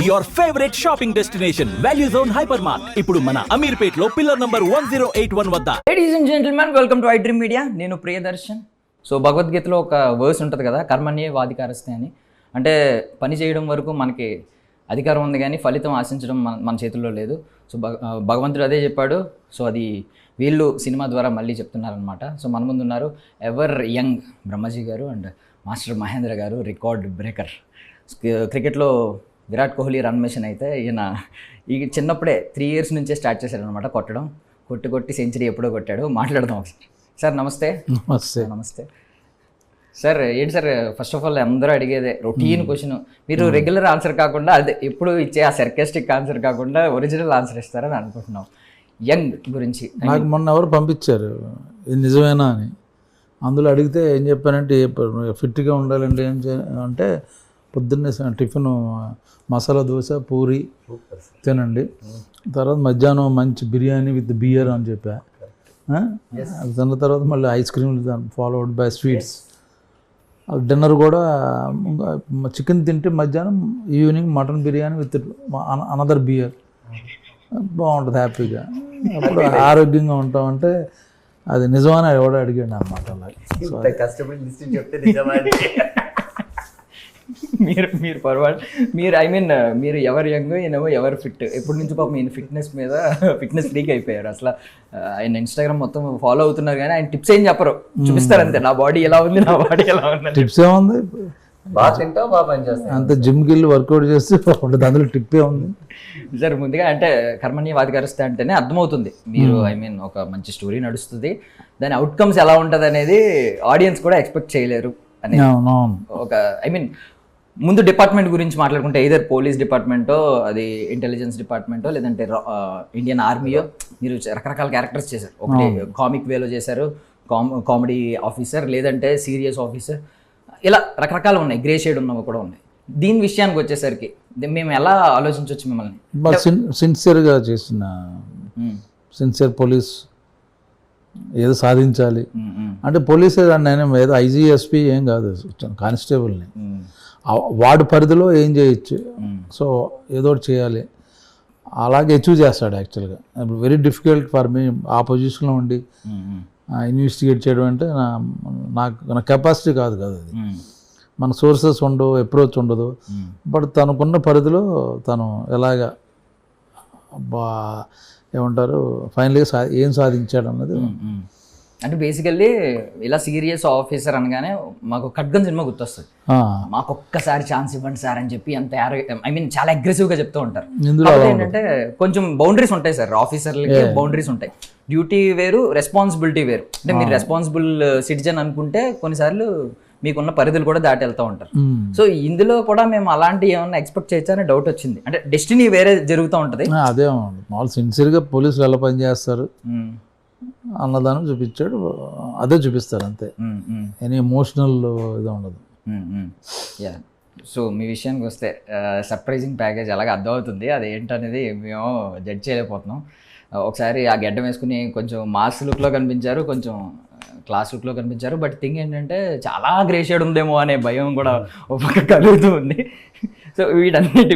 your favorite shopping destination, Value Zone Hypermart. ఇప్పుడు మన అమీర్పేట్లో pillar number 1081 వద్ద. Ladies and gentlemen, welcome to iDream media. నేను Priyadarshan. So భగవద్గీతలో ఒక వర్స్ ఉంటుంది కదా, కర్మణ్యే వాధికారస్తే అని. అంటే పని చేయడం వరకు మనకి అధికారం ఉంది కానీ ఫలితం ఆశించడం మన చేతుల్లో లేదు. సో భగవంతుడు అదే చెప్పాడు. సో అది వీళ్ళు సినిమా ద్వారా మళ్ళీ చెప్తున్నారనమాట. సో మన ముందు ఉన్నారు ఎవర్ యంగ్ బ్రహ్మజీ గారు అండ్ మాస్టర్ మహేంద్ర గారు, రికార్డ్ బ్రేకర్. క్రికెట్లో విరాట్ కోహ్లీ రన్ మెషిన్ అయితే ఈయన ఈ చిన్నప్పుడే 3 years నుంచే స్టార్ట్ చేశారనమాట కొట్టడం. కొట్టి సెంచరీ ఎప్పుడో కొట్టాడు. మాట్లాడదాం ఒకసారి. సార్ నమస్తే. నమస్తే సార్. ఏంటి సార్, ఫస్ట్ ఆఫ్ ఆల్ అందరూ అడిగేదే రొటీన్ క్వశ్చన్. మీరు రెగ్యులర్ ఆన్సర్ కాకుండా అదే ఎప్పుడు ఇచ్చే ఆ సర్కాస్టిక్ ఆన్సర్ కాకుండా ఒరిజినల్ ఆన్సర్ ఇస్తారని అనుకుంటున్నాం. యంగ్ గురించి నాకు మొన్న ఎవరు పంపించారు ఇది నిజమేనా అని. అందులో అడిగితే ఏం చెప్పానంటే ఫిట్గా ఉండాలంటే ఏం అంటే పొద్దున్నే టిఫిన్ మసాలా దోశ పూరి తినండి, తర్వాత మధ్యాహ్నం మంచి బిర్యానీ విత్ బియర్ అని చెప్పా. తిన్న తర్వాత మళ్ళీ ఐస్ క్రీమ్లు ఫాలోడ్ బై స్వీట్స్. డిన్నర్ కూడా చికెన్ తింటే మధ్యాహ్నం, evening mutton biryani with another beer. బాగుంటుంది హ్యాపీగా. అప్పుడు ఆరోగ్యంగా ఉంటామంటే అది నిజమని ఎవడో అడిగాడు అనమాట. మీరు పొరపాటు మీరు మీరు ఎవరు యంగ్ ఈయనేమో ఎవరు ఫిట్. ఎప్పటి నుంచి పాపం ఈయన ఫిట్నెస్ ఫ్రీక్ అయిపోయారు. అసలు ఆయన ఇన్స్టాగ్రామ్ మొత్తం ఫాలో అవుతున్నారు కానీ ఆయన టిప్స్ ఏం చెప్పరు, చూపిస్తారు అంతే. నా బాడీ ఎలా ఉంది, నా బాడీ ఎలా ఉంది. టిప్స్ ఏముంది, బాగా తింటావు, బాగా పని చేస్తావు, అంత జిమ్కి వెళ్ళి వర్కౌట్ చేస్తే అందులో టిప్పే ఉంది. సార్ ముందుగా అంటే కర్మణ్య వాధికారస్తే అంటేనే అర్థమవుతుంది మీరు ఒక మంచి స్టోరీ నడుస్తుంది, దాని అవుట్కమ్స్ ఎలా ఉంటుంది అనేది ఆడియన్స్ కూడా ఎక్స్పెక్ట్ చేయలేరు అని. ఒక ముందు డిపార్ట్మెంట్ గురించి మాట్లాడుకుంటే either పోలీస్ డిపార్ట్మెంటో, అది ఇంటెలిజెన్స్ డిపార్ట్మెంటో, లేదంటే ఇండియన్ ఆర్మీయో, మీరు రకరకాల క్యారెక్టర్స్ చేశారు. ఒకటి కామిక్ వేలో చేశారు, కామెడీ ఆఫీసర్, లేదంటే సీరియస్ ఆఫీసర్, ఇలా రకరకాలు ఉన్నాయి. గ్రే షేడ్ ఉన్నవి కూడా ఉన్నాయి. దీని విషయానికి వచ్చేసరికి మేము ఎలా ఆలోచించవచ్చు మిమ్మల్ని? సిన్సియర్గా చేసిన సిన్సియర్ పోలీస్, ఏదో సాధించాలి అంటే పోలీస్ నేను ఏదో ఐజీఎస్పీ ఏం కాదు, కానిస్టేబుల్ని. వాడు పరిధిలో ఏం చేయొచ్చు, సో ఏదో ఒకటి చేయాలి. అలాగే అచీవ్ చేస్తాడు యాక్చువల్గా. ఇప్పుడు వెరీ డిఫికల్ట్ ఫర్ మీ ఆ పొజిషన్లో ఉండి ఇన్వెస్టిగేట్ చేయడం అంటే నా కెపాసిటీ కాదు కదా అది. మన సోర్సెస్ ఉండవు, అప్రోచ్ ఉండదు. బట్ తనకున్న పరిధిలో తను ఎలాగా ఏమంటారు ఫైనల్గా ఏం సాధించాడు అన్నది. అంటే బేసికల్లీ ఇలా సీరియస్ ఆఫీసర్ అనగానే మాకు ఖడ్గన్ సినిమా గుర్తొస్తుంది. మాకు ఒక్కసారి ఛాన్స్ ఇవ్వండి సార్ అని చెప్పి అంత చాలా అగ్రెసివ్గా చెప్తూ ఉంటారు. ఏంటంటే కొంచెం బౌండరీస్ ఉంటాయి సార్, ఆఫీసర్లకి బౌండరీస్ ఉంటాయి. డ్యూటీ వేరు, రెస్పాన్సిబిలిటీ వేరు. అంటే మీరు రెస్పాన్సిబుల్ సిటిజన్ అనుకుంటే కొన్నిసార్లు మీకున్న పరిధులు కూడా దాటి వెళ్తూ ఉంటారు. సో ఇందులో కూడా మేము అలాంటి ఏమన్నా ఎక్స్పెక్ట్ చేయొచ్చా అనే డౌట్ వచ్చింది. అంటే డెస్టినీ వేరే జరుగుతూ ఉంటుంది. అదే మామూలు సిన్సియర్గా పోలీసులు ఎలా పనిచేస్తారు అన్నదానం చూపించాడు, అదే చూపిస్తారు అంతే. ఎనీ ఎమోషనల్ ఇది ఉండదు. సో మీ విషయానికి వస్తే సర్ప్రైజింగ్ ప్యాకేజ్ అలాగే అర్థమవుతుంది. అది ఏంటనేది మేము జడ్జ్ చేయలేకపోతున్నాం. ఒకసారి ఆ గెడ్డం వేసుకుని కొంచెం మాస్ లుక్లో కనిపించారు, కొంచెం క్లాస్ లుక్లో కనిపించారు. బట్ థింగ్ ఏంటంటే చాలా గ్రే షేడ్ ఉందేమో అనే భయం కూడా ఒక పక్క కలుగుతూ ఉంది. సో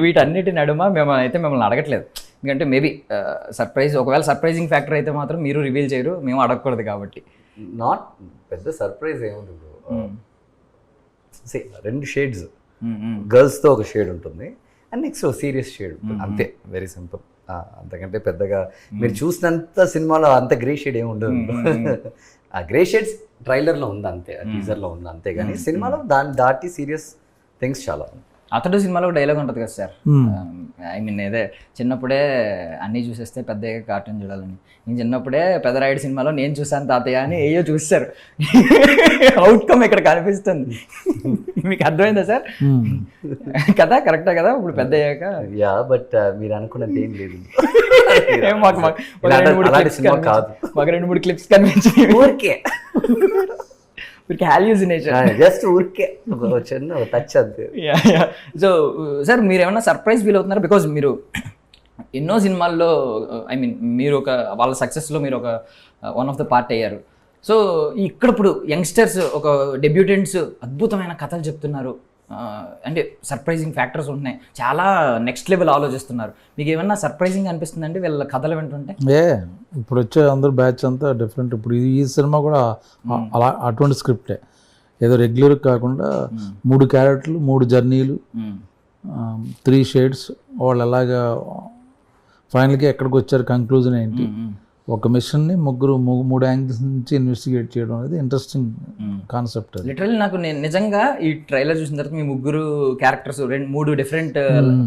వీటన్నిటి నడుమ మిమ్మల్ని అడగట్లేదు, ఎందుకంటే మేబీ సర్ప్రైజ్, ఒకవేళ సర్ప్రైజింగ్ ఫ్యాక్టర్ అయితే మాత్రం మీరు రివీల్ చేయరు, మేము అడగకూడదు కాబట్టి. నాట్ పెద్ద సర్ప్రైజ్ ఏముంది బ్రో. 2 షేడ్స్, గర్ల్స్తో ఒక షేడ్ ఉంటుంది అండ్ నెక్స్ట్ సీరియస్ షేడ్ ఉంటుంది, అంతే. Very simple. అంతకంటే పెద్దగా మీరు చూసినంత సినిమాలో అంత గ్రే షేడ్ ఏమి ఉండదు. ఆ గ్రే షేడ్స్ ట్రైలర్లో ఉంది అంతే, టీజర్లో ఉంది అంతే, కానీ సినిమాలో దాన్ని దాటి సీరియస్ థింగ్స్ చాలా ఉంది. అతడు సినిమాలో ఒక డైలాగ్ ఉంటుంది కదా సార్, ఇదే చిన్నప్పుడే అన్నీ చూసేస్తే పెద్దగా కార్టూన్ చూడాలని. నేను చిన్నప్పుడే పెద్దరాయుడు సినిమాలో నేను చూసాను తాతయ్య అని ఏయో చూస్తారు. అవుట్కమ్ ఇక్కడ కనిపిస్తుంది. మీకు అర్థమైందా సార్? కదా, కరెక్టే కదా? ఇప్పుడు పెద్ద అయ్యాక బట్ మీరు అనుకున్నది ఏం లేదు. మాకు 2-3 క్లిప్స్ కనిపించాయి. ఊరికే జస్ట్ ఊరికే చిన్న టచ్ అంతే. సో సార్ మీరు ఏమన్నా సర్ప్రైజ్ ఫీల్ అవుతున్నారా? బికాజ్ మీరు ఎన్నో సినిమాల్లో మీరు వాళ్ళ సక్సెస్లో మీరు ఒక వన్ ఆఫ్ ద పార్ట్ అయ్యారు. సో ఇక్కడ ఇప్పుడు యంగ్స్టర్స్, ఒక డెబ్యూటెంట్స్ అద్భుతమైన కథలు చెప్తున్నారు. అంటే సర్ప్రైజింగ్ ఫ్యాక్టర్స్ ఉంటున్నాయి, చాలా నెక్స్ట్ లెవెల్ ఆలోచిస్తున్నారు. మీకు ఏమన్నా సర్ప్రైజింగ్ అనిపిస్తుందండి వీళ్ళ కథలు వింటుంటే? ఇప్పుడు వచ్చే అందరు బ్యాచ్ అంతా డిఫరెంట్. ఇప్పుడు ఈ సినిమా కూడా అలా అటువంటి స్క్రిప్టే, ఏదో రెగ్యులర్ కాకుండా 3 క్యారెక్టర్లు, 3 జర్నీలు, 3 షేడ్స్, వాళ్ళు అలాగా ఫైనల్గా ఎక్కడికి వచ్చారు, కంక్లూజన్ ఏంటి, ఒక మిషన్ని 3 యాంగిల్స్ నుంచి ఇన్వెస్టిగేట్ చేయడం అనేది ఇంట్రెస్టింగ్ కాన్సెప్ట్. అది లిటరల్లీ నాకు నేను నిజంగా ఈ ట్రైలర్ చూసిన తర్వాత మీ ముగ్గురు క్యారెక్టర్స్ 3 డిఫరెంట్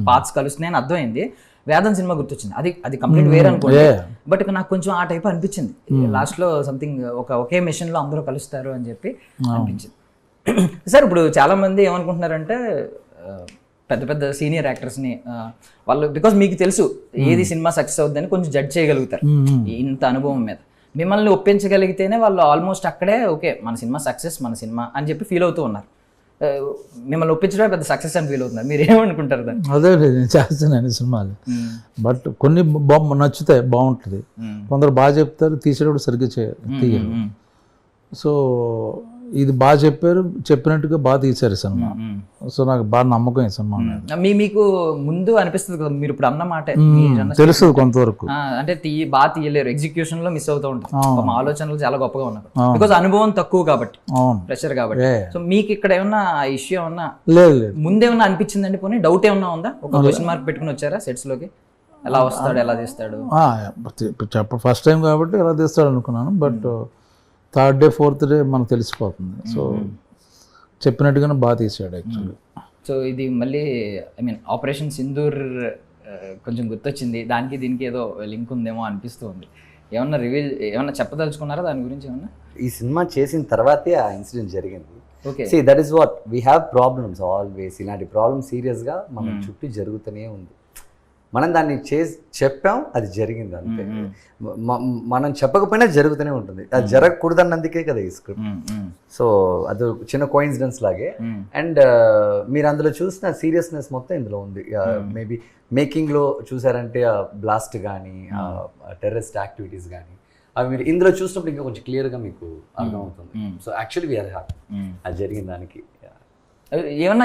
పార్ట్స్ కలుస్తున్నాయని అర్థమైంది. వేదం సినిమా గుర్తొచ్చింది, అది కంప్లీట్ వేరే అనుకోండి, బట్ నాకు కొంచెం ఆ టైప్ అనిపించింది. లాస్ట్ లో సంథింగ్ ఒకే మిషన్ లో అందరూ కలుస్తారు అని చెప్పి అనిపించింది. సార్ ఇప్పుడు చాలా మంది ఏమనుకుంటున్నారంటే పెద్ద పెద్ద సీనియర్ యాక్టర్స్ని వాళ్ళు, బికాజ్ మీకు తెలుసు ఏది సినిమా సక్సెస్ అవుతుందని కొంచెం జడ్జ్ చేయగలుగుతారు ఇంత అనుభవం మీద. మిమ్మల్ని ఒప్పించగలిగితేనే వాళ్ళు ఆల్మోస్ట్ అక్కడే ఓకే మన సినిమా సక్సెస్, మన సినిమా అని చెప్పి ఫీల్ అవుతూ ఉన్నారు. మిమ్మల్ని ఒప్పించడమే పెద్ద సక్సెస్ అని ఫీల్ అవుతున్నారు. మీరు ఏమనుకుంటారు దాన్ని? అదే నేను చేస్తాను సినిమాలు, బట్ కొన్ని నచ్చుతాయి, బాగుంటుంది. కొందరు బాగా చెప్తారు, తీసేటప్పుడు సరిగ్గా తీయరు. సో ఇది బాగా చెప్పినట్టుగా బాగా తీశారు సినిమా. సో నాకు బాగా నమ్మకం ఈ సినిమా మీద. మీకు ముందు అనిపిస్తుంది కదా, మీరు ఇప్పుడు అన్న మాట తెలుస్తుంది కొంతవరకు, అంటే బాగా తీయలేరు, ఎగ్జిక్యూషన్ లో మిస్ అవుతూ ఉంటారు. మా ఆలోచనలు చాలా గొప్పగా ఉన్నారు, బికాజ్ అనుభవం తక్కువ కాబట్టి, ప్రెషర్ కాబట్టి. సో మీకు ఇక్కడ ఏమన్నా ఇష్యూ ఏమన్నా లేదు ముందేమన్నా అనిపించిందండి? పోనీ డౌట్ ఏమన్నా ఉందా? ఒక క్వశ్చన్ మార్క్ పెట్టుకుని వచ్చారా సెట్స్ లోకి? ఎలా వస్తాడు, ఎలా తీస్తాడు? ఫస్ట్ టైం కాబట్టి ఎలా తీస్తాడు అనుకున్నాను, but 3rd day 4th day మనకు తెలిసిపోతుంది. సో చెప్పినట్టుగానే బాగా తీసాడు యాక్చువల్లీ. సో ఇది మళ్ళీ ఐ మీన్ ఆపరేషన్ సింధూర్ కొంచెం గుర్తొచ్చింది, దానికి దీనికి ఏదో లింక్ ఉందేమో అనిపిస్తుంది. ఏమన్నా ఏమన్నా చెప్పదలుచుకున్నారా దాని గురించి? ఏమన్నా ఈ సినిమా చేసిన తర్వాతే ఆ ఇన్సిడెంట్ జరిగింది. Okay, see that is what we have problems always. ఇలాంటి ప్రాబ్లమ్ సీరియస్గా మన చుట్టూ జరుగుతూనే ఉంది. మనం దాన్ని చెప్పాం, అది జరిగింది అంతే. మనం చెప్పకపోయినా జరుగుతూనే ఉంటుంది. అది జరగకూడదన్నందుకే కదా ఈ స్క్రిప్ట్. సో అది చిన్న కోయిన్సిడెన్స్ లాగే. అండ్ మీరు అందులో చూసిన సీరియస్నెస్ మొత్తం ఇందులో ఉంది. మేబీ మేకింగ్లో చూసారంటే బ్లాస్ట్ కానీ, టెర్రరిస్ట్ యాక్టివిటీస్ కానీ, అవి మీరు ఇందులో చూసినప్పుడు ఇంకా కొంచెం క్లియర్గా మీకు అర్థమవుతుంది. సో యాక్చువల్లీ వీఆర్ హ్యాపీ అది జరిగిన దానికి. ఏమన్నా